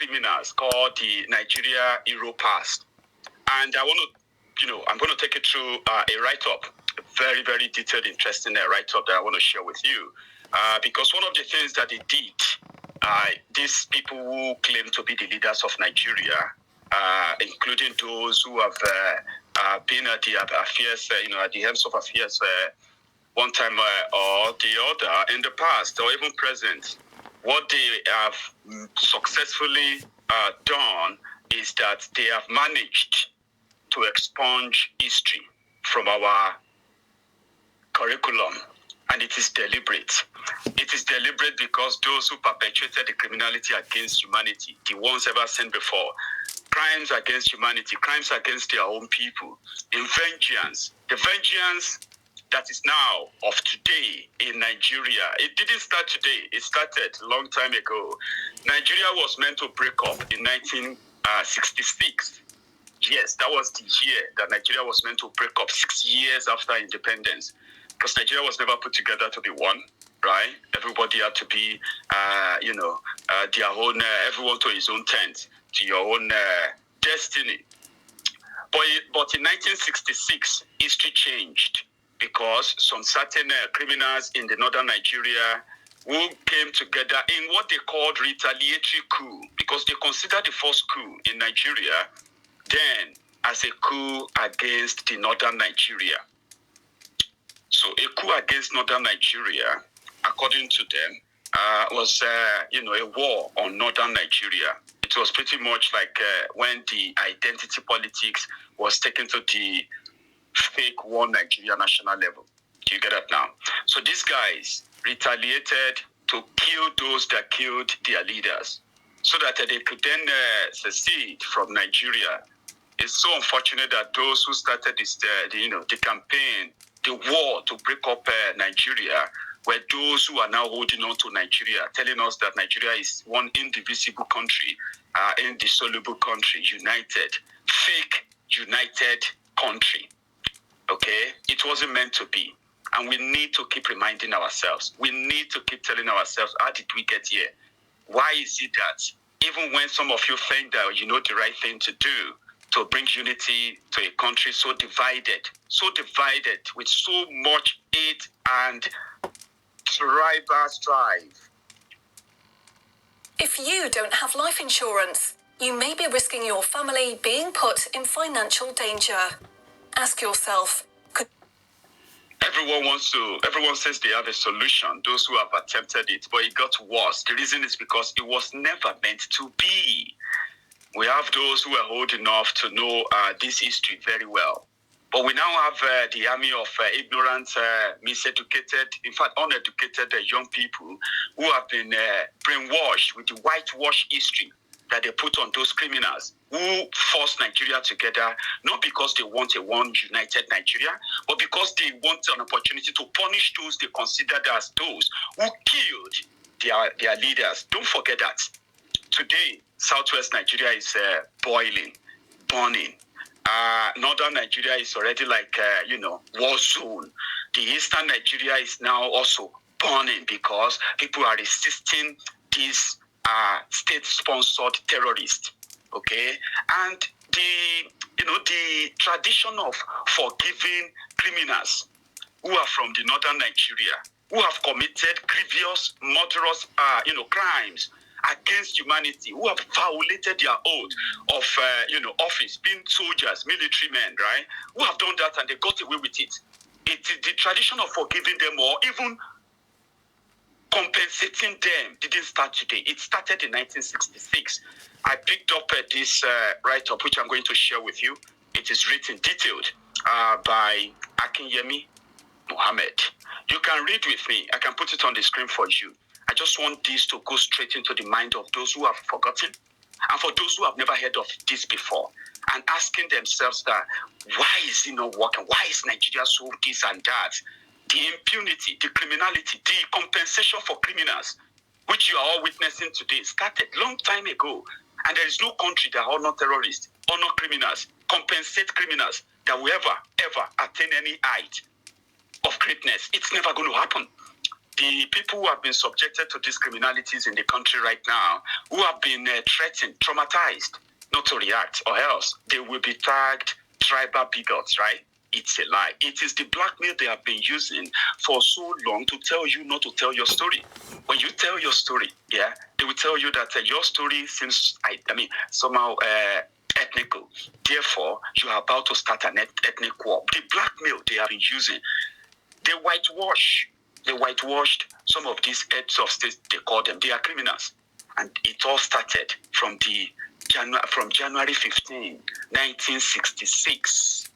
criminals called the Nigeria Hero Past. And I want to, I'm going to take you through a write-up, a very, very detailed, interesting write-up that I want to share with you. Because one of the things that they did, these people who claim to be the leaders of Nigeria, including those who have been at the affairs, at the helms of affairs one time or the other in the past or even present, what they have successfully done is that they have managed to expunge history from our curriculum, and it is deliberate. It is deliberate because those who perpetrated the criminality against humanity, the ones ever seen before, crimes against humanity, crimes against their own people, in vengeance, the vengeance that is now of today in Nigeria. It didn't start today. It started a long time ago. Nigeria was meant to break up in 1966. Yes, that was the year that Nigeria was meant to break up, 6 years after independence. Because Nigeria was never put together to be one, right? Everybody had to be, their own, everyone to his own tent, to your own destiny. But in 1966, history changed because some certain criminals in the northern Nigeria who came together in what they called retaliatory coup, because they considered the first coup in Nigeria then as a coup against the northern Nigeria. So a coup against northern Nigeria, according to them, was a war on northern Nigeria. It was pretty much like when the identity politics was taken to the fake one Nigeria national level. Do you get that now? So these guys retaliated to kill those that killed their leaders so that they could then secede from Nigeria. It's so unfortunate that those who started this, the campaign, the war to break up Nigeria, were those who are now holding on to Nigeria, telling us that Nigeria is one indivisible country, indissoluble country, united, fake united country. Okay? It wasn't meant to be. And we need to keep reminding ourselves. We need to keep telling ourselves, how did we get here? Why is it that even when some of you think that you know the right thing to do to bring unity to a country so divided with so much hate and tribal strife? If you don't have life insurance, you may be risking your family being put in financial danger. Ask yourself, Everyone says they have a solution, those who have attempted it, but it got worse. The reason is because it was never meant to be. We have those who are old enough to know this history very well. But we now have the army of ignorant, miseducated, in fact, uneducated young people who have been brainwashed with the whitewash history that they put on those criminals who forced Nigeria together, not because they want a one united Nigeria, but because they want an opportunity to punish those they considered as those who killed their leaders. Don't forget that. Today, Southwest Nigeria is boiling, burning. Northern Nigeria is already like, war zone. The Eastern Nigeria is now also burning because people are resisting these state-sponsored terrorists, okay? And the tradition of forgiving criminals who are from the Northern Nigeria, who have committed grievous, murderous, crimes against humanity, who have violated their oath of, office, being soldiers, military men, right? Who have done that and they got away with it. It is the tradition of forgiving them or even compensating them didn't start today. It started in 1966. I picked up this write-up, which I'm going to share with you. It is written, detailed, by Akinyemi Mohammed. You can read with me. I can put it on the screen for you. I just want this to go straight into the mind of those who have forgotten and for those who have never heard of this before and asking themselves that, why is it not working? Why is Nigeria so this and that? The impunity, the criminality, the compensation for criminals, which you are all witnessing today, started long time ago. And there is no country that honor terrorists, honor criminals, compensate criminals that will ever attain any height of greatness. It's never going to happen. the people who have been subjected to these criminalities in the country right now, who have been threatened, traumatized, not to react, or else they will be tagged tribal bigots, right? It's a lie. It is the blackmail they have been using for so long to tell you not to tell your story. When you tell your story, yeah, they will tell you that your story seems, somehow ethnical. Therefore, you are about to start an ethnic war. The blackmail they have been using, they whitewashed some of these heads of state. They call them. They are criminals, and it all started from January 15, 1966.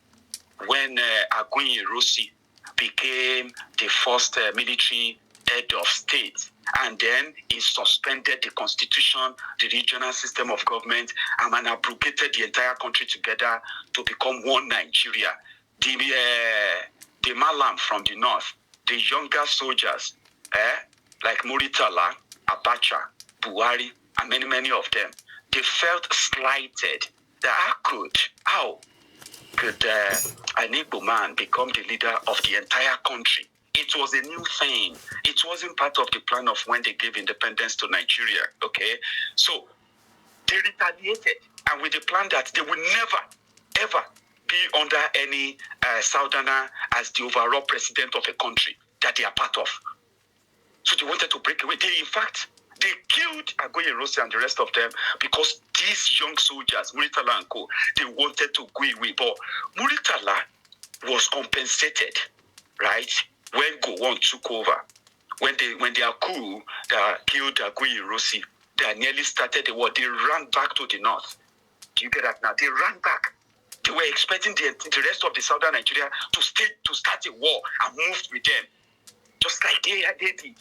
When Aguiyi Ironsi became the first military head of state, and then he suspended the constitution, the regional system of government, and abrogated the entire country together to become one Nigeria. The Malam from the north, the younger soldiers, like Muritala, Abacha, Buhari, and many of them, they felt slighted that how could an Igbo man become the leader of the entire country? It was a new thing. It wasn't part of the plan of when they gave independence to Nigeria, okay? So they retaliated, and with the plan that they will never, ever be under any Southerner as the overall president of a country that they are part of. So they wanted to break away. They killed Aguiyi Ironsi and the rest of them because these young soldiers, Muritala and co, they wanted to go away. But Muritala was compensated, right? When Gowon took over, when their coup that killed Aguiyi Ironsi, they nearly started the war. They ran back to the north. Do you get that now? They ran back. They were expecting the rest of the southern Nigeria to start a war and moved with them, just like they did.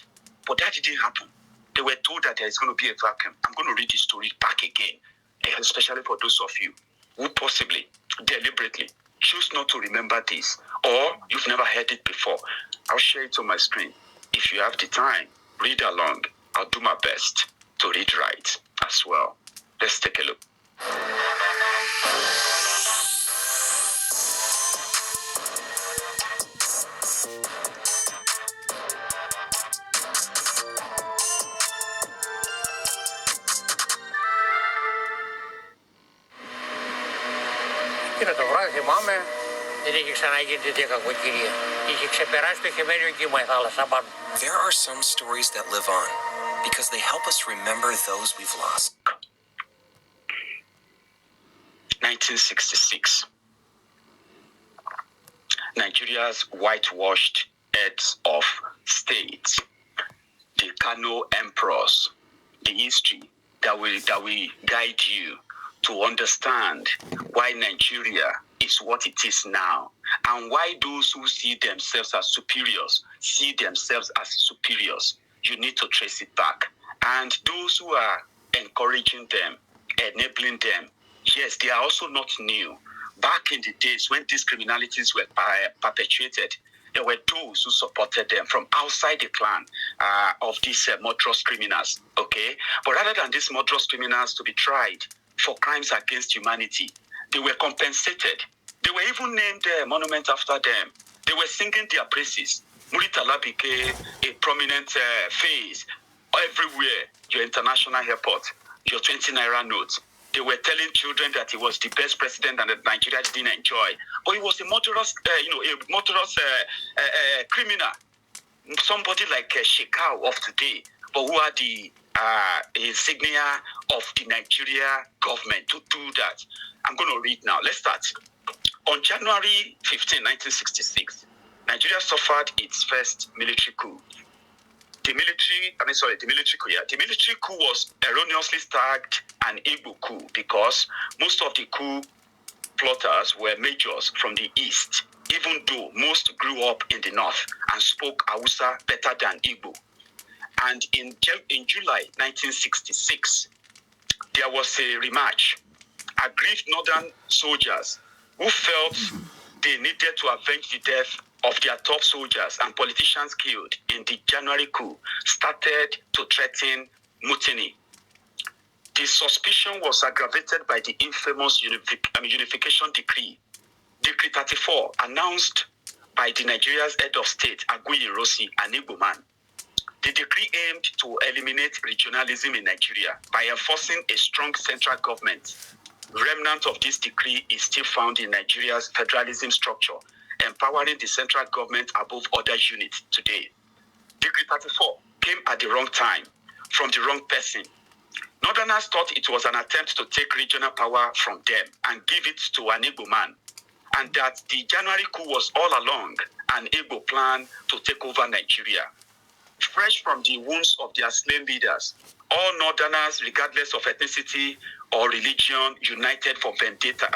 But that didn't happen. They were told that there is going to be a vacuum. I'm going to read the story back again, especially for those of you who possibly, deliberately, choose not to remember this, or you've never heard it before. I'll share it on my screen. If you have the time, read along. I'll do my best to read right as well. Let's take a look. Κύριε το βράδυ θυμάμαι, δεν είχε ξαναγίνει τέτοια κακοκαιρία. Είχε ξεπεράσει το χειμώνιο κύμα η θάλασσα πάνω. There are some stories that live on because they help us remember those we've lost. 1966. Nigeria's whitewashed heads of state, the Kano emperors, the history that will guide you to understand why Nigeria is what it is now, and why those who see themselves as superiors see themselves as superiors. You need to trace it back. And those who are encouraging them, enabling them, yes, they are also not new. Back in the days when these criminalities were perpetuated, there were those who supported them from outside the clan of these murderous criminals, okay? But rather than these murderous criminals to be tried for crimes against humanity, they were compensated. They were even named a monument after them. They were singing their praises. Muritala became a prominent face everywhere. Your international airport, your 20 naira notes. They were telling children that he was the best president and that Nigeria didn't enjoy. But he was a murderous, criminal. Somebody like Shekau of today, but who are the insignia of the Nigeria government to do that. I'm going to read now. Let's start. On January 15, 1966, Nigeria suffered its first military coup. The military coup was erroneously tagged an Igbo coup because most of the coup plotters were majors from the east, even though most grew up in the north and spoke Hausa better than Igbo. And in July 1966, there was a rematch. Aggrieved northern soldiers who felt they needed to avenge the death of their top soldiers and politicians killed in the January coup started to threaten mutiny. The suspicion was aggravated by the infamous Unification Decree, Decree 34, announced by the Nigeria's head of state, Aguiyi Ironsi, an Igbo man. The decree aimed to eliminate regionalism in Nigeria by enforcing a strong central government. Remnant of this decree is still found in Nigeria's federalism structure, empowering the central government above other units today. Decree 34 came at the wrong time, from the wrong person. Northerners thought it was an attempt to take regional power from them and give it to an Igbo man, and that the January coup was all along an Igbo plan to take over Nigeria. Fresh from the wounds of their slain leaders, all Northerners, regardless of ethnicity or religion, united for vendetta.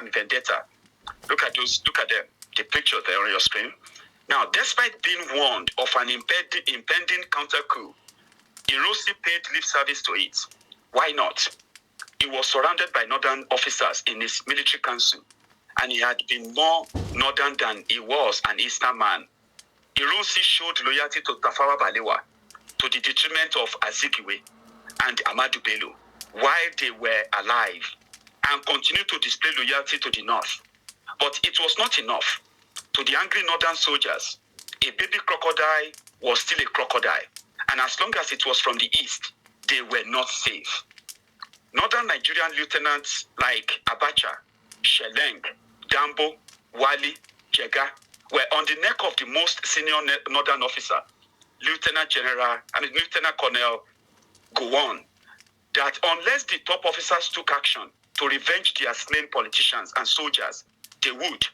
Look at the picture there on your screen. Now, despite being warned of an impending counter coup, Irosi paid lip service to it. Why not? He was surrounded by Northern officers in his military council, and he had been more Northern than he was an Eastern man. Irosi showed loyalty to Tafawa Balewa, to the detriment of Azikiwe and Amadu Bello, while they were alive, and continued to display loyalty to the North. But it was not enough. To the angry Northern soldiers, a baby crocodile was still a crocodile, and as long as it was from the East, they were not safe. Northern Nigerian lieutenants like Abacha, Sheleng, Dambo, Wali, Jega were on the neck of the most senior Northern officer, Lieutenant Colonel Gowon, that unless the top officers took action to revenge their slain politicians and soldiers, they would.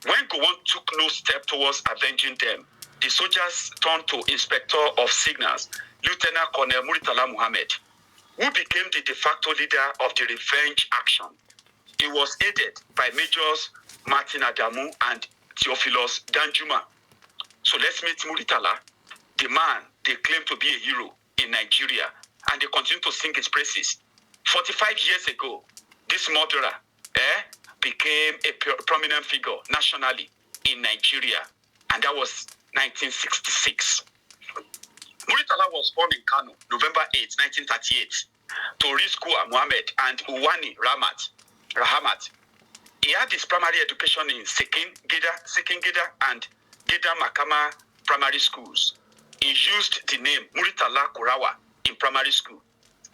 When Gowon took no step towards avenging them, the soldiers turned to Inspector of Signals, Lieutenant Colonel Muritala Muhammad, who became the de facto leader of the revenge action. He was aided by Majors Martin Adamu and Theophilus Danjuma. So let's meet Muritala, the man they claim to be a hero in Nigeria, and they continue to sing his praises. 45 years ago, this murderer became a prominent figure nationally in Nigeria, and that was 1966. Muritala was born in Kano, November 8, 1938, to Rizkua Muhammad and Uwani Rahamat. He had his primary education in Sekin Gida and Gida Makama primary schools. He used the name Muritala Kurawa in primary school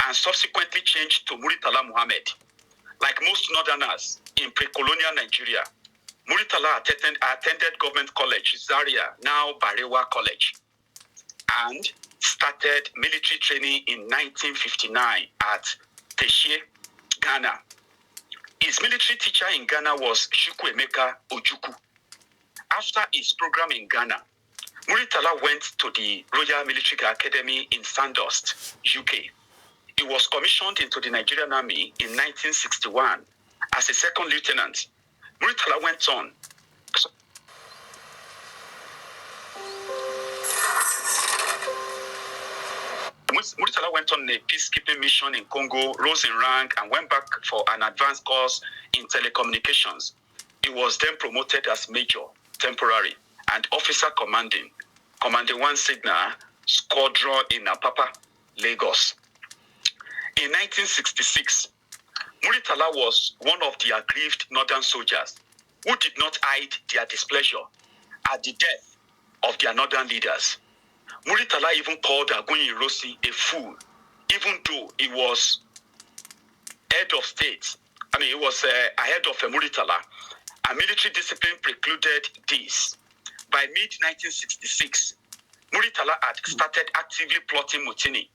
and subsequently changed to Muritala Muhammad. Like most Northerners in pre-colonial Nigeria, Muritala attended government college, Zaria, now Barewa College, and started military training in 1959 at Teshe, Ghana. His military teacher in Ghana was Chukwuemeka Ojukwu. After his program in Ghana, Muritala went to the Royal Military Academy in Sandhurst, UK. He was commissioned into the Nigerian Army in 1961 as a second lieutenant. Muritala went on. Muritala went on a peacekeeping mission in Congo, rose in rank, and went back for an advanced course in telecommunications. He was then promoted as major, temporary, and officer commanding one signal squadron in Apapa, Lagos. In 1966, Muritala was one of the aggrieved northern soldiers who did not hide their displeasure at the death of their northern leaders. Muritala even called Agunyi Irosi a fool, even though he was head of state. He was ahead of Muritala, and military discipline precluded this. By mid-1966, Muritala had started actively plotting mutiny.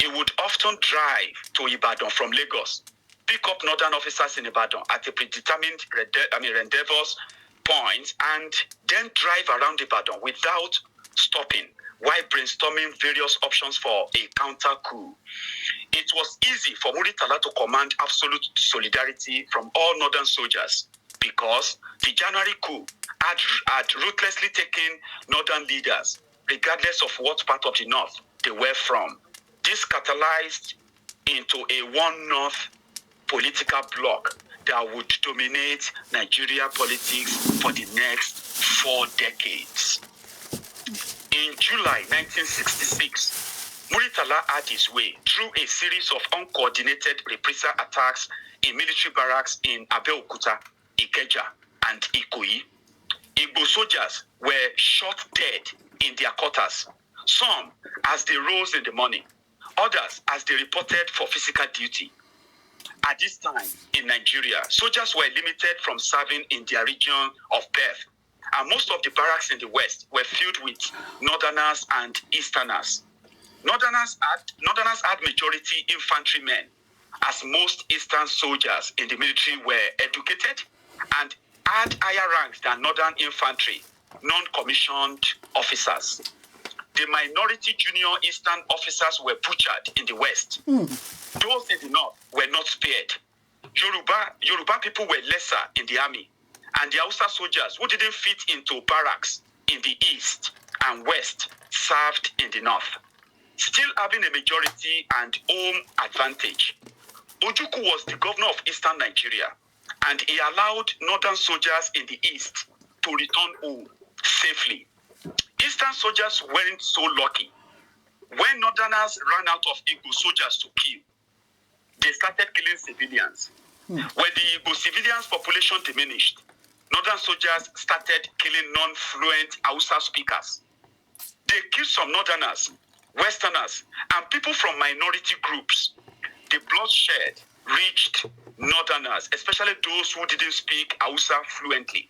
He would often drive to Ibadan from Lagos, pick up northern officers in Ibadan at a predetermined rendezvous point, and then drive around Ibadan without stopping while brainstorming various options for a counter coup. It was easy for Muritala to command absolute solidarity from all northern soldiers because the January coup had ruthlessly taken northern leaders, regardless of what part of the north they were from. This catalyzed into a one north political bloc that would dominate Nigeria politics for the next 4 decades. In July 1966, Muritala had his way through a series of uncoordinated reprisal attacks in military barracks in Abeokuta, Ikeja, and Ikoyi. Igbo soldiers were shot dead in their quarters. some as they rose in the morning, others as they reported for physical duty. At this time in Nigeria, soldiers were limited from serving in their region of birth, and most of the barracks in the West were filled with Northerners and Easterners. Northerners had majority infantrymen, as most Eastern soldiers in the military were educated and had higher ranks than Northern infantry, non-commissioned officers. The minority junior Eastern officers were butchered in the West. Those in the North were not spared. Yoruba people were lesser in the army, and the Hausa soldiers who didn't fit into barracks in the East and West served in the North, still having a majority and home advantage. Ojukwu was the governor of Eastern Nigeria, and he allowed Northern soldiers in the East to return home safely. Eastern soldiers weren't so lucky. When Northerners ran out of Igbo soldiers to kill, they started killing civilians. When the Igbo civilians' population diminished, Northern soldiers started killing non-fluent Hausa speakers. They killed some Northerners, Westerners, and people from minority groups. The bloodshed reached Northerners, especially those who didn't speak Hausa fluently,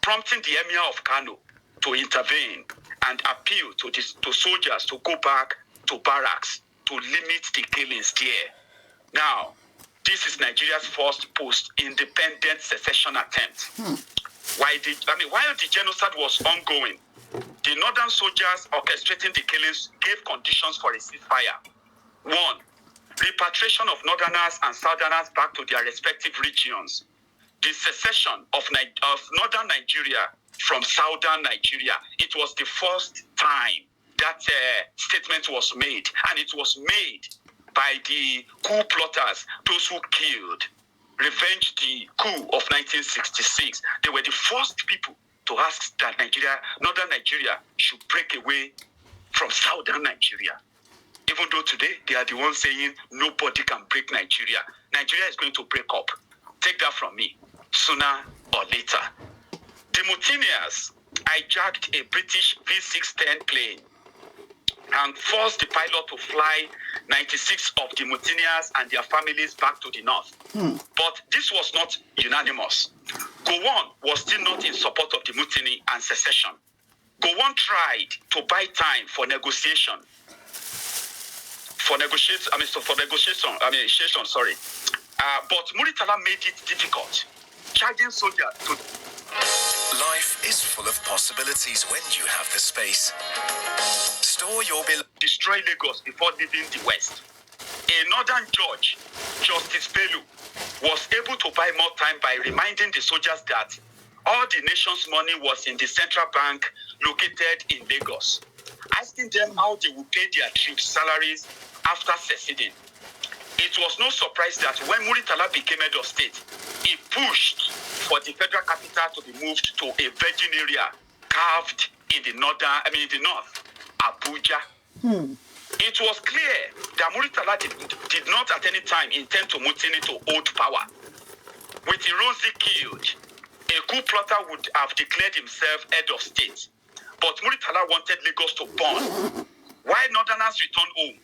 prompting the Emir of Kano to intervene and appeal to soldiers to go back to barracks to limit the killings there. Now, this is Nigeria's first post-independent secession attempt. While the genocide was ongoing, the Northern soldiers orchestrating the killings gave conditions for a ceasefire. 1. Repatriation of Northerners and Southerners back to their respective regions. The secession of Northern Nigeria from Southern Nigeria. It was the first time that statement was made, and it was made by the coup plotters, those who killed, revenged the coup of 1966. They were the first people to ask that Northern Nigeria should break away from Southern Nigeria. Even though today they are the ones saying nobody can break Nigeria. Nigeria is going to break up. Take that from me, sooner or later. The mutineers hijacked a British V-610 plane and forced the pilot to fly 96 of the mutineers and their families back to the north. But this was not unanimous. Gowon was still not in support of the mutiny and secession. Gowon tried to buy time for negotiation. But Muritala made it difficult, charging soldiers to... Life is full of possibilities when you have the space. Store your destroy Lagos before leaving the West. A northern judge, Justice Bello, was able to buy more time by reminding the soldiers that all the nation's money was in the central bank located in Lagos, asking them how they would pay their troops' salaries after seceding. It was no surprise that when Muritala became head of state, he pushed for the federal capital to be moved to a virgin area carved in the north, Abuja. It was clear that Muritala did not at any time intend to mutiny to hold power. With Ironsi killed, a coup plotter would have declared himself head of state. But Muritala wanted Lagos to burn, while Northerners returned home.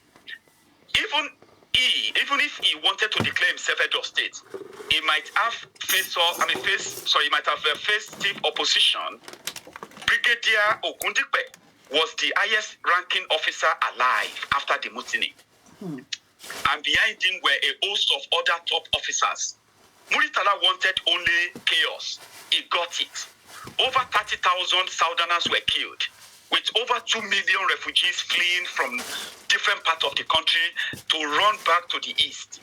Even if he wanted to declare himself head of state, he might have faced stiff opposition. Brigadier Ogundipe was the highest ranking officer alive after the mutiny. And behind him were a host of other top officers. Muritala wanted only chaos. He got it. Over 30,000 Southerners were killed, with over 2 million refugees fleeing from different parts of the country to run back to the east.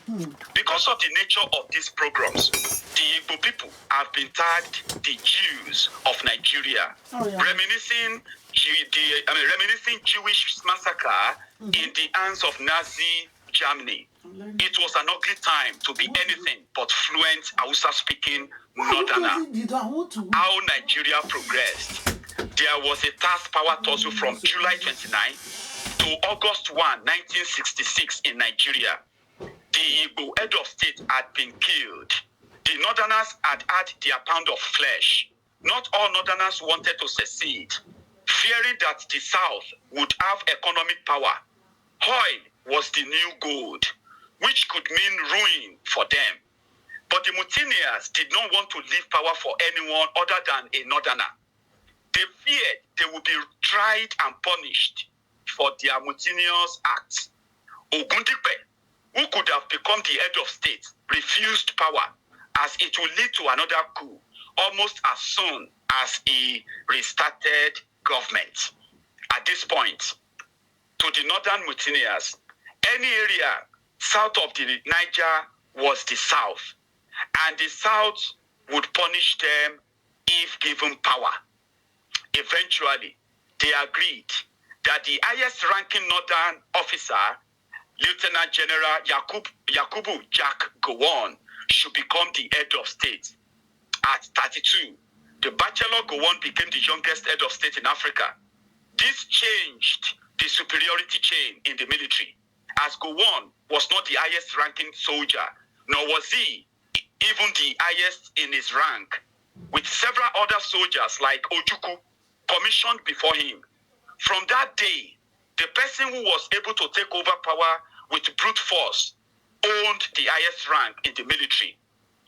Because of the nature of these programs, the Igbo people have been tagged the Jews of Nigeria, reminiscing Jewish massacre in the hands of Nazi Germany. It was an ugly time to be anything but fluent Hausa-speaking Northerner. How Nigeria progressed. There was a task power tussle from July 29 to August 1, 1966 in Nigeria. The Igbo head of state had been killed. The Northerners had had their pound of flesh. Not all Northerners wanted to secede. fearing that the South would have economic power. Oil was the new gold, which could mean ruin for them. But the mutineers did not want to leave power for anyone other than a northerner. They feared they would be tried and punished for their mutinous acts. Ogundipe, who could have become the head of state, refused power as it would lead to another coup almost as soon as he restarted government. At this point, to the northern mutineers, any area south of the Niger was the South, and the South would punish them if given power. Eventually, they agreed that the highest ranking northern officer, Lieutenant General Yakubu Jack Gowon, should become the head of state. At 32, the Bachelor Gowon became the youngest head of state in Africa. This changed the superiority chain in the military, as Gowon was not the highest ranking soldier, nor was he even the highest in his rank, with several other soldiers like Ojukwu commissioned before him. From that day, the person who was able to take over power with brute force owned the highest rank in the military.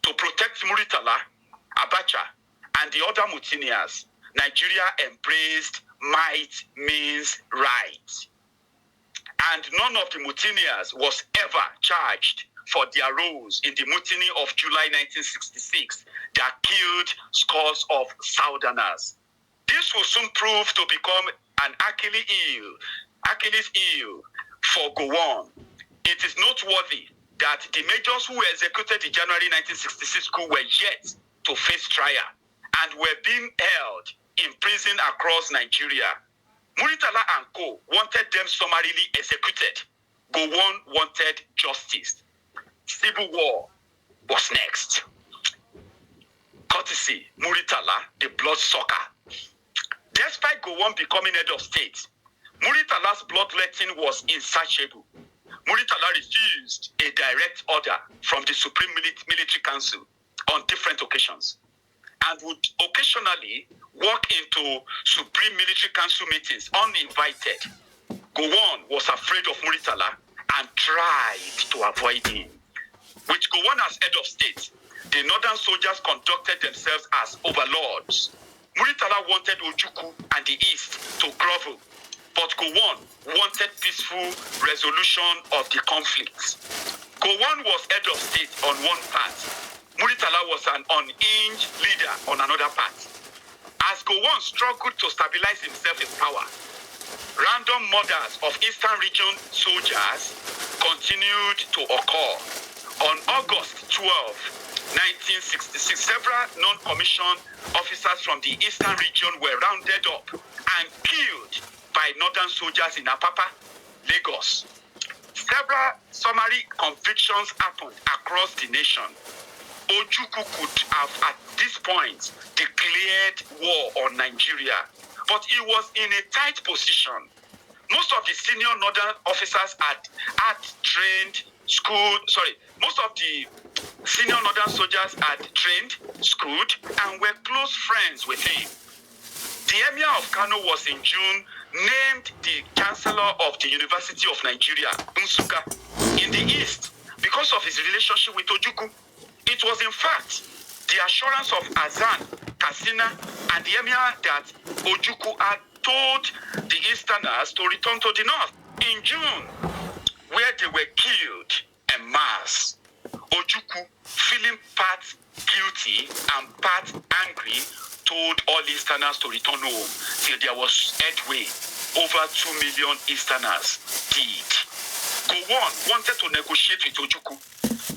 To protect Muritala, Abacha, and the other mutineers, Nigeria embraced might means right. And none of the mutineers was ever charged for their roles in the mutiny of July 1966 that killed scores of Southerners. This will soon prove to become an Achilles heel for Gowon. It is noteworthy that the majors who executed the January 1966 coup were yet to face trial and were being held in prison across Nigeria. Muritala and co wanted them summarily executed. Gowon wanted justice. Civil war was next. Courtesy, Muritala, the bloodsucker. Despite Gowon becoming head of state, Muritala's bloodletting was insatiable. Muritala refused a direct order from the Supreme Military Council on different occasions and would occasionally walk into Supreme Military Council meetings uninvited. Gowon was afraid of Muritala and tried to avoid him. With Gowon as head of state, the northern soldiers conducted themselves as overlords. Muritala wanted Ojukwu and the East to grovel, but Gowon wanted peaceful resolution of the conflicts. Gowon was head of state on one part. Muritala was an unhinged leader on another part. As Gowon struggled to stabilize himself in power, random murders of Eastern region soldiers continued to occur. On August 12, 1966, several non-commissioned officers from the Eastern region were rounded up and killed by northern soldiers in Apapa, Lagos. Several summary convictions happened across the nation. Ojukwu could have at this point declared war on Nigeria, but he was in a tight position. Most of the senior northern officers most of the senior northern soldiers had trained, schooled, and were close friends with him. The Emir of Kano was in June named the Chancellor of the University of Nigeria, Nsukka, in the East because of his relationship with Ojukwu. It was in fact the assurance of Azan, Katsina, and the Emir that Ojukwu had told the Easterners to return to the North. In June, where they were killed en masse, Ojukwu, feeling part guilty and part angry, told all Easterners to return home till there was headway. Over 2 million Easterners did. Gowon wanted to negotiate with Ojukwu,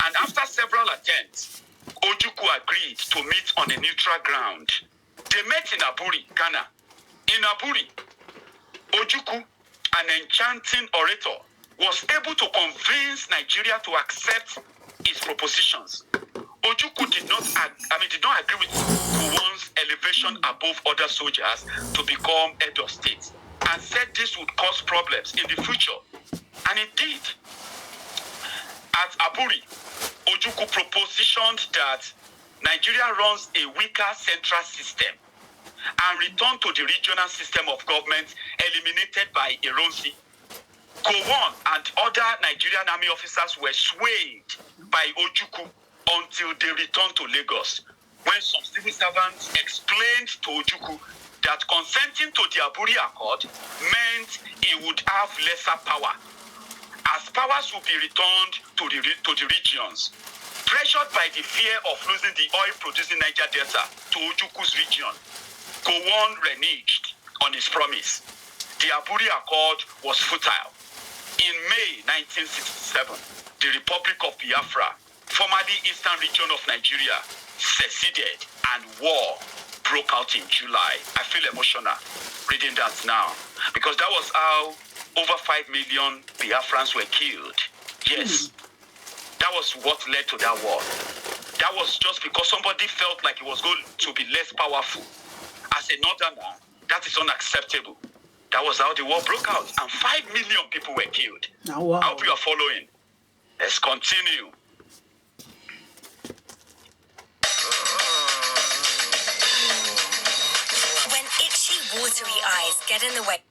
and after several attempts, Ojukwu agreed to meet on a neutral ground. They met in Aburi, Ghana. In Aburi, Ojukwu, an enchanting orator, was able to convince Nigeria to accept his propositions. Ojukwu did not agree with Gowon's elevation above other soldiers to become head of state, and said this would cause problems in the future. And it did. At Aburi, Ojukwu propositioned that Nigeria runs a weaker central system and returned to the regional system of government eliminated by Ironsi. Gowon and other Nigerian army officers were swayed by Ojukwu until they returned to Lagos, when some civil servants explained to Ojukwu that consenting to the Aburi Accord meant he would have lesser power, as powers would be returned to the regions. Pressured by the fear of losing the oil-producing Niger Delta to Ojukwu's region, Gowon reneged on his promise. The Aburi Accord was futile. In May 1967, the Republic of Biafra, formerly Eastern region of Nigeria, seceded and war broke out in July. I feel emotional reading that now, because that was how over 5 million Biafrans were killed. Yes, that was what led to that war. That was just because somebody felt like he was going to be less powerful. As a northerner, that is unacceptable. That was how the war broke out, and 5 million people were killed. Oh, wow. I hope you are following. Let's continue. When itchy, watery eyes get in the way.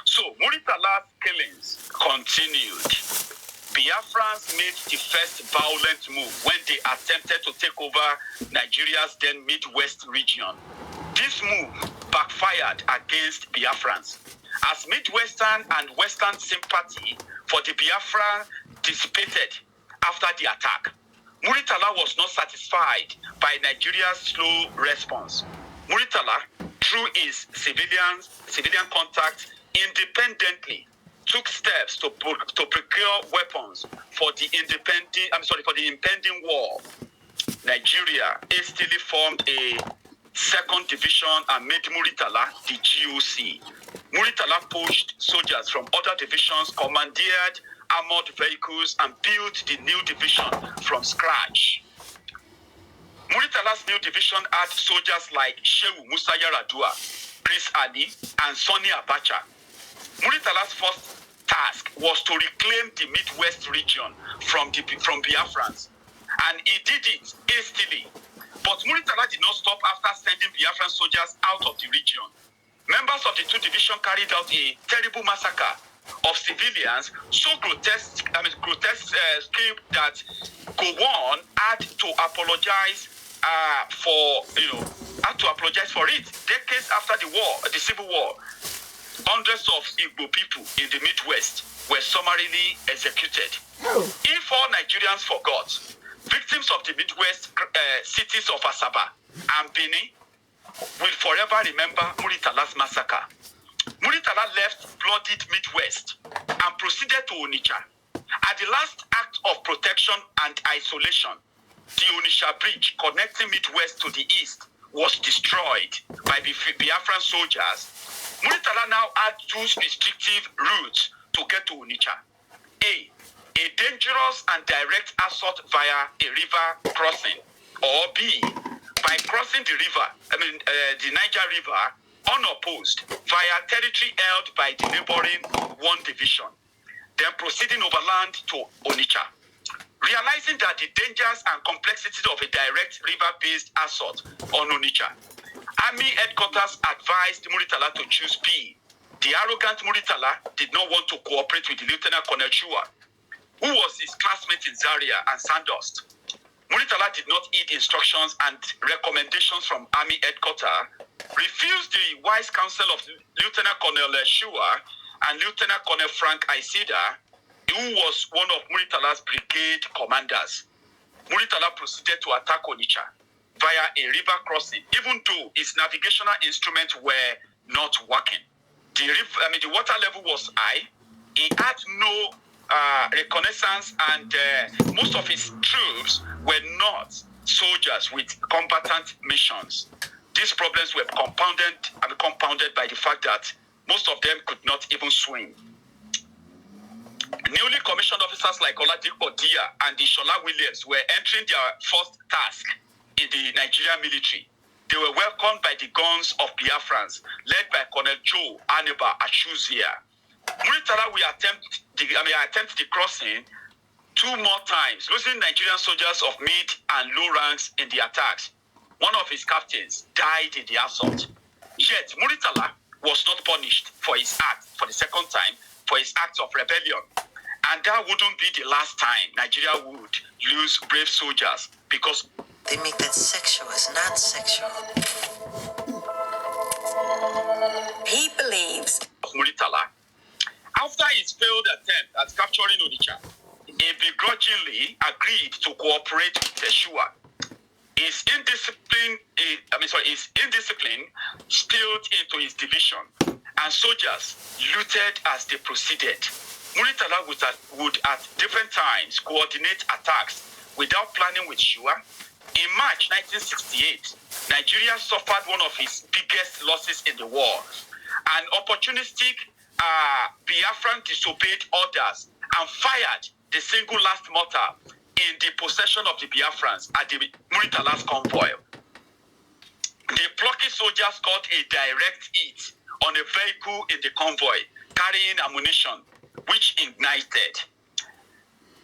So, Muritala's killings continued. Biafrans made the first violent move when they attempted to take over Nigeria's then Midwest region. This move backfired against Biafrans, as Midwestern and Western sympathy for the Biafra dissipated after the attack. Muritala was not satisfied by Nigeria's slow response. Muritala, through his civilian contacts, independently took steps to procure weapons for the impending war. Nigeria hastily formed a second division and made Muritala the GOC. Muritala poached soldiers from other divisions, commandeered armored vehicles, and built the new division from scratch. Muritala's new division had soldiers like Shehu Musa Yaradua, Chris Ali, and Sonny Abacha. Muritala's first task was to reclaim the Midwest region from Biafrans, and he did it hastily. But Muritala did not stop after sending Biafran soldiers out of the region. Members of the two divisions carried out a terrible massacre of civilians, so grotesque that Gowon had to apologize for it. Decades after the Civil War, hundreds of Igbo people in the Midwest were summarily executed. If all Nigerians forgot, victims of the Midwest cities of Asaba and Benin will forever remember Muritala's massacre. Muritala left bloodied Midwest and proceeded to Onitsha. At the last act of protection and isolation, the Onitsha Bridge connecting Midwest to the east was destroyed by the Biafran soldiers. Muritala now had two restrictive routes to get to Onitsha. A dangerous and direct assault via a river crossing, or B, by crossing the Niger River unopposed via territory held by the neighboring 1 division, then proceeding overland to Onitsha. Realizing that the dangers and complexities of a direct river-based assault on Onitsha, Army headquarters advised Muritala to choose B. The arrogant Muritala did not want to cooperate with the Lieutenant Colonel Chua, who was his classmate in Zaria and Sandust. Muritala did not heed instructions and recommendations from Army headquarters, refused the wise counsel of Lieutenant Colonel Chua and Lieutenant Colonel Frank Aisida, who was one of Muritala's brigade commanders. Muritala proceeded to attack Onitsha via a river crossing, even though his navigational instruments were not working. The water level was high. He had no reconnaissance, and most of his troops were not soldiers with combatant missions. These problems were compounded by the fact that most of them could not even swim. Newly commissioned officers like Oladipo Dia and Ishola Williams were entering their first task in the Nigerian military. They were welcomed by the guns of Biafrans, led by Colonel Joe Aneba Achuzia. Muritala will attempt the crossing 2 more times, losing Nigerian soldiers of mid and low ranks in the attacks. one of his captains, died in the assault. Yet, Muritala was not punished for his act for the second time, for his acts of rebellion. And that wouldn't be the last time Nigeria would lose brave soldiers because they make that sexual as not sexual. He believes Muritala, after his failed attempt at capturing Onitsha, he begrudgingly agreed to cooperate with Teshua. His indiscipline spilled into his division, and soldiers looted as they proceeded. Muritala would at different times coordinate attacks without planning with Shua. In March 1968, Nigeria suffered one of its biggest losses in the war. An opportunistic Biafran disobeyed orders and fired the single last mortar in the possession of the Biafrans at the Muritala's convoy. The plucky soldiers got a direct hit on a vehicle in the convoy carrying ammunition, which ignited.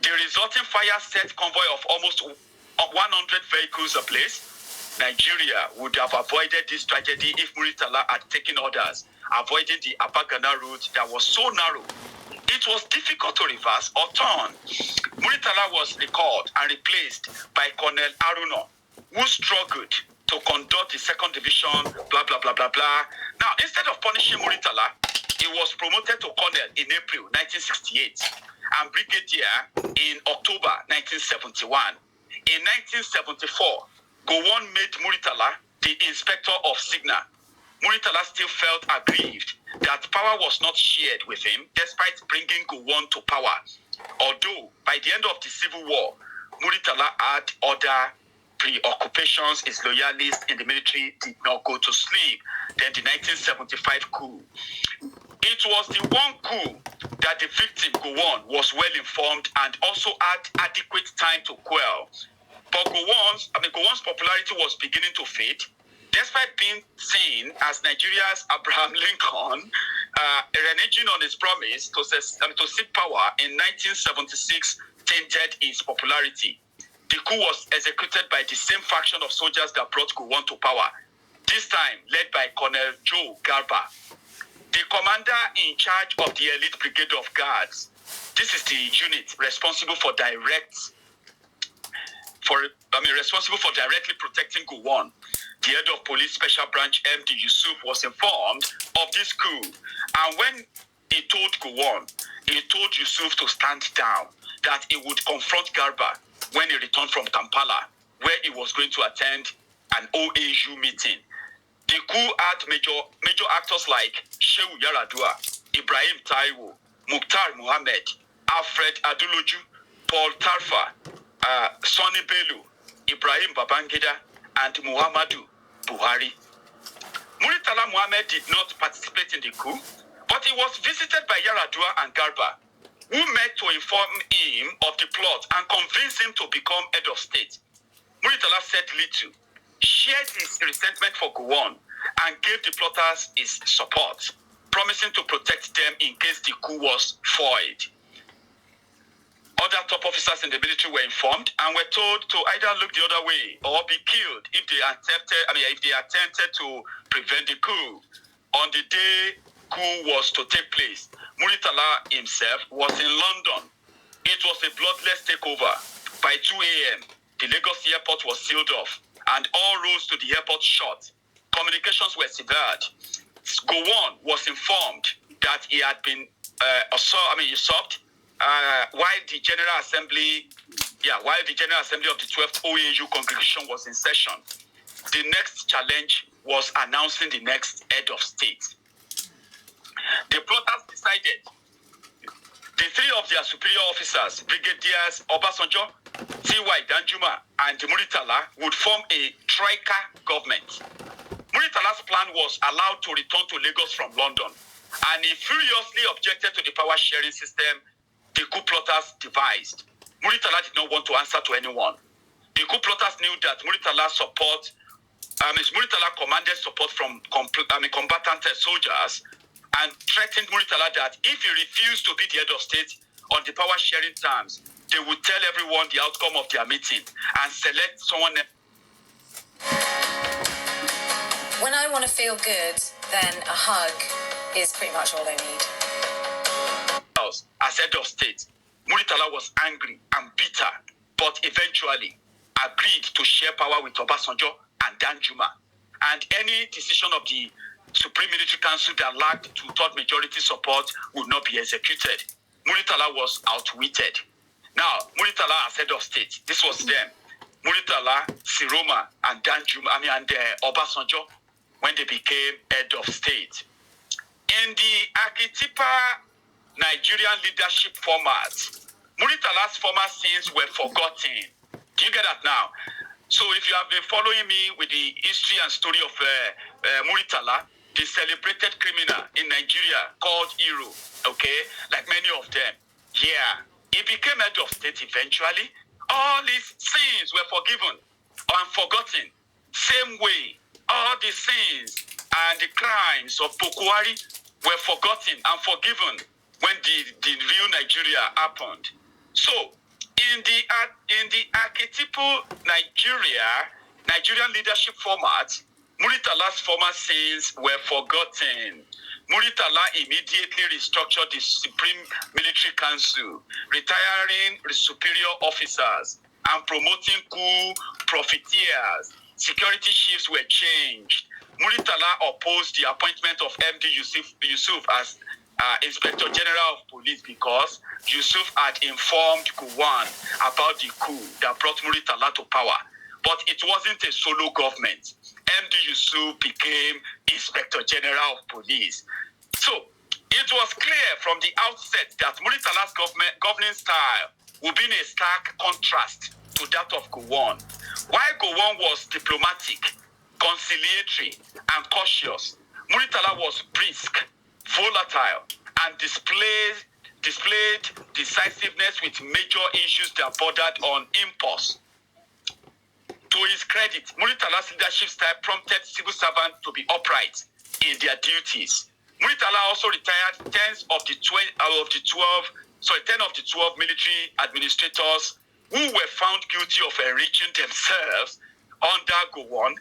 The resulting fire set convoy of almost 100 vehicles ablaze. Nigeria would have avoided this tragedy if Muritala had taken orders, avoiding the Apagana route that was so narrow. It was difficult to reverse or turn. Muritala was recalled and replaced by Colonel Aruna, who struggled to conduct the 2nd Division, blah, blah, blah, blah, blah. Now, instead of punishing Muritala, he was promoted to colonel in April 1968 and brigadier in October 1971. In 1974, Gowon made Muritala the inspector of Signal. Muritala still felt aggrieved that power was not shared with him despite bringing Gowon to power. Although, by the end of the Civil War, Muritala had other preoccupations. His loyalists in the military did not go to sleep. Then the 1975 coup. It was the one coup that the victim, Gowon, was well informed and also had adequate time to quell. But Gowon's popularity was beginning to fade. Despite being seen as Nigeria's Abraham Lincoln, reneging on his promise to seek power in 1976 tainted his popularity. The coup was executed by the same faction of soldiers that brought Gowon to power, this time led by Colonel Joe Garba, the commander in charge of the elite brigade of guards. This is the unit responsible for directly protecting Gowon. The head of police special branch, MD Yusuf, was informed of this coup. And when he told Gowon, he told Yusuf to stand down, that he would confront Garba when he returned from Kampala, where he was going to attend an OAU meeting. The coup had major actors like Shehu Yaradua, Ibrahim Taiwo, Mukhtar Mohammed, Alfred Aduloju, Paul Tarfa, Sonny Bello, Ibrahim Babangida, and Muhammadu Buhari. Muritala Muhammad did not participate in the coup, but he was visited by Yaradua and Garba, who met to inform him of the plot and convince him to become head of state. Muritala said little, shared his resentment for Gowon, and gave the plotters his support, promising to protect them in case the coup was foiled. Other top officers in the military were informed and were told to either look the other way or be killed if they attempted to prevent the coup. On the day coup was to take place, Muritala himself was in London. It was a bloodless takeover. By 2 a.m., the Lagos airport was sealed off and all roads to the airport shut. Communications were severed. Gowon was informed that he had been usurped while the General Assembly of the 12th OAU congregation was in session. The next challenge was announcing the next head of state. The plotters decided the three of their superior officers, Brigadiers Obasanjo, T.Y. Danjuma, and Muritala, would form a troika government. Muritala's plan was allowed to return to Lagos from London, and he furiously objected to the power-sharing system the coup plotters devised. Muritala did not want to answer to anyone. The coup plotters knew that Muritala commanded support from combatant soldiers and threatened Muritala that if he refused to be the head of state on the power-sharing terms, they would tell everyone the outcome of their meeting and select someone else. I want to feel good, then a hug is pretty much all I need. As head of state, Muritala was angry and bitter, but eventually agreed to share power with Obasanjo and Danjuma. And any decision of the Supreme Military Council that lacked two-thirds majority support would not be executed. Muritala was outwitted. Now, Muritala as head of state, this was them. Muritala, Siroma, and Danjuma, and Obasanjo, when they became head of state. In the archetypal Nigerian leadership format, Muritala's former sins were forgotten. Do you get that now? So if you have been following me with the history and story of Muritala, the celebrated criminal in Nigeria called Hero, okay, like many of them, yeah, he became head of state eventually. All his sins were forgiven and forgotten. Same way, all the sins and the crimes of Bokwari were forgotten and forgiven when the real Nigeria happened. So, in the archetypal Nigerian leadership format, Muritala's former sins were forgotten. Muritala immediately restructured the Supreme Military Council, retiring superior officers and promoting coup profiteers. Security chiefs were changed. Muritala opposed the appointment of MD Yusuf as Inspector General of Police because Yusuf had informed Gowon about the coup that brought Muritala to power. But it wasn't a solo government. MD Yusuf became Inspector General of Police. So it was clear from the outset that Muritala's governing style would be in a stark contrast to that of Gowon. While Gowon was diplomatic, conciliatory, and cautious, Muritala was brisk, volatile, and displayed decisiveness with major issues that bordered on impulse. To his credit, Muritala's leadership style prompted civil servants to be upright in their duties. Muritala also retired 10 of the 12 military administrators who were found guilty of enriching themselves under Gowon.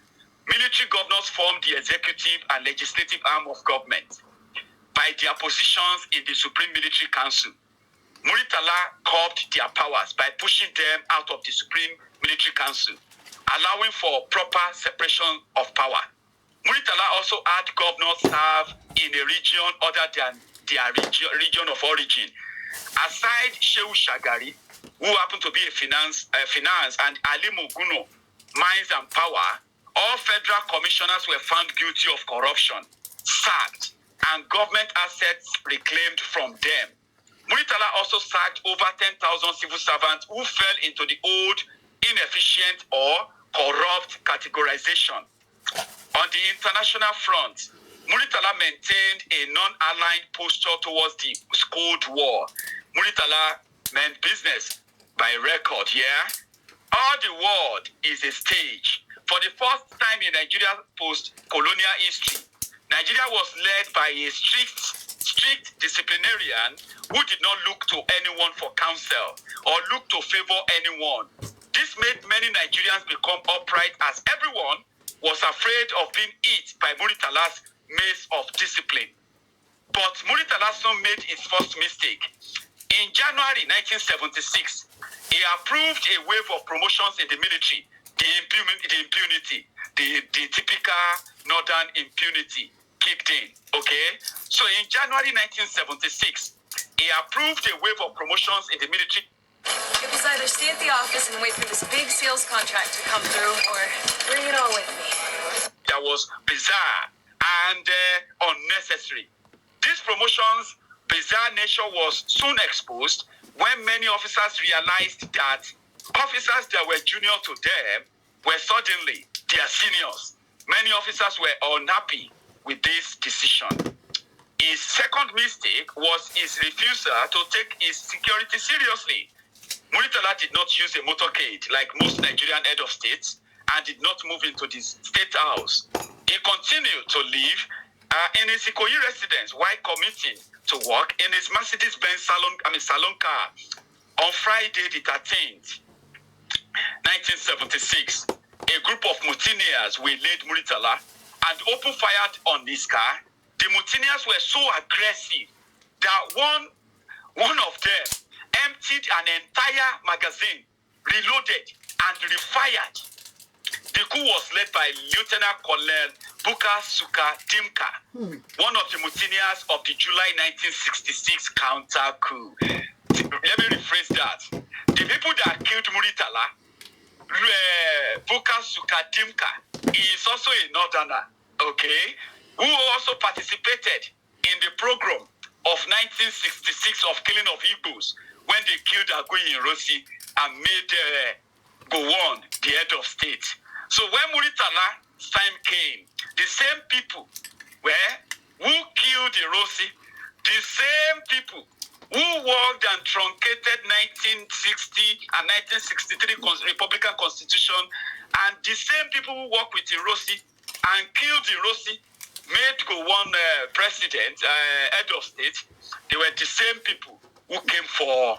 Military governors formed the executive and legislative arm of government by their positions in the Supreme Military Council. Muritala curbed their powers by pushing them out of the Supreme Military Council, allowing for proper separation of power. Muritala also had governors serve in a region other than their region of origin. Aside Shehu Shagari, who happened to be a finance and Ali Moguno, mines and power, all federal commissioners were found guilty of corruption, sacked, and government assets reclaimed from them. Muritala also sacked over 10,000 civil servants who fell into the old, inefficient or corrupt categorization. On the international front, Muritala maintained a non-aligned posture towards the Cold War. Muritala meant business by record, yeah? All the world is a stage. For the first time in Nigeria's post-colonial history, Nigeria was led by a strict disciplinarian who did not look to anyone for counsel or look to favor anyone. This made many Nigerians become upright as everyone was afraid of being hit by Muritala's mace of discipline. But Muritala soon made his first mistake. In January 1976, he approved a wave of promotions in the military, the impunity, the typical northern impunity kicked in, okay? So in January 1976, he approved a wave of promotions in the military. It was either stay at the office and wait for this big sales contract to come through, or bring it all with me. That was bizarre and unnecessary. These promotions' bizarre nature was soon exposed when many officers realized that officers that were junior to them were suddenly their seniors. Many officers were unhappy with this decision. His second mistake was his refusal to take his security seriously. Muritala did not use a motorcade like most Nigerian head of states and did not move into the state house. He continued to live in his Ikoyi residence while commuting to work in his Mercedes-Benz salon car. On Friday the 13th, 1976, a group of mutineers waylaid Muritala and opened fire on his car. The mutineers were so aggressive that one of them emptied an entire magazine, reloaded, and refired. The coup was led by Lieutenant Colonel Buka Suka Dimka, one of the mutineers of the July 1966 counter coup. Let me rephrase that. The people that killed Muritala, Buka Suka Dimka, is also a northerner, okay, who also participated in the program of 1966 of killing of Igbos when they killed Aguiyi Ironsi and made Gowon the head of state. So when Muritala time came, the same people who killed Ironsi, the same people who worked and truncated 1960 and 1963 Republican Constitution, and the same people who worked with Ironsi and killed Ironsi, made Gowon president, head of state, they were the same people who came for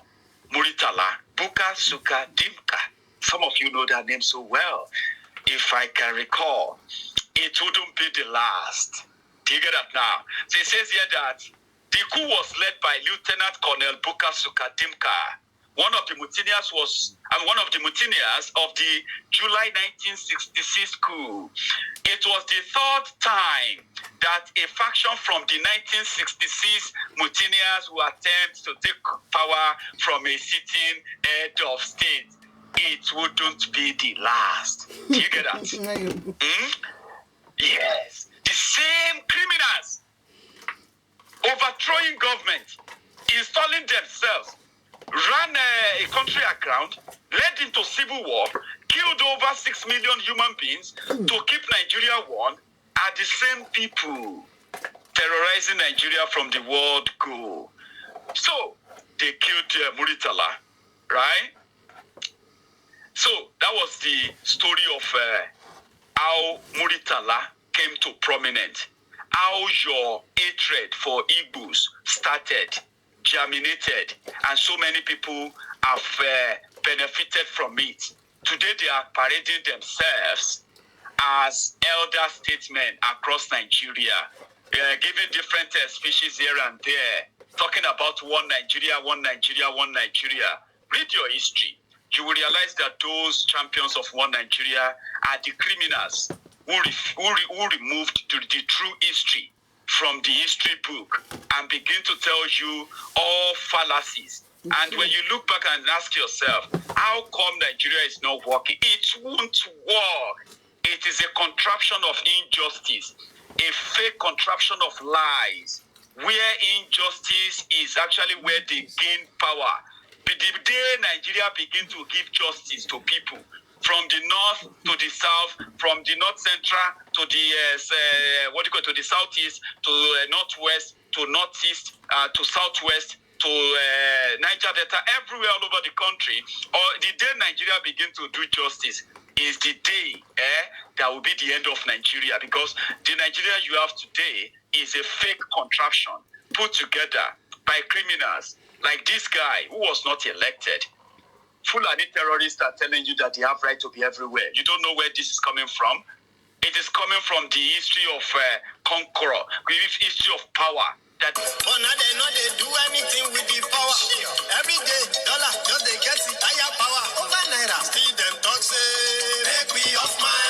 Muritala, Buka Suka Dimka. Some of you know that name so well. If I can recall, it wouldn't be the last. Do you get that now? So it says here that the coup was led by Lieutenant Colonel Buka Suka Dimka. One of the mutineers of the July 1966 coup. It was the third time that a faction from the 1966 mutineers will attempt to take power from a sitting head of state. It wouldn't be the last. Do you get that? Yes. The same criminals overthrowing government, installing themselves, ran a country aground, led into civil war, killed over 6 million human beings to keep Nigeria one, are the same people terrorizing Nigeria from the word go. So, they killed Muritala, right? So, that was the story of how Muritala came to prominence, how your hatred for Igbos started, germinated, and so many people have benefited from it. Today they are parading themselves as elder statesmen across Nigeria, giving different speeches here and there, talking about one Nigeria, one Nigeria, one Nigeria. Read your history. You will realize that those champions of one Nigeria are the criminals who removed the true history from the history book and begin to tell you all fallacies. And when you look back and ask yourself, how come Nigeria is not working? It won't work. It is a contraption of injustice, a fake contraption of lies, where injustice is actually where they gain power. The day Nigeria begin to give justice to people, from the north to the south, from the north central to the to the southeast, to northwest, to northeast, to southwest, to Niger Delta, everywhere all over the country, or the day Nigeria begin to do justice is the day that will be the end of Nigeria, because the Nigeria you have today is a fake contraption put together by criminals like this guy who was not elected. Fulani terrorists are telling you that they have right to be everywhere. You don't know where this is coming from. It is coming from the history of conqueror, the history of power. That now they know they do anything with the power. Every day, dollar just they get the higher power. Over naira, see them talk say, make we off my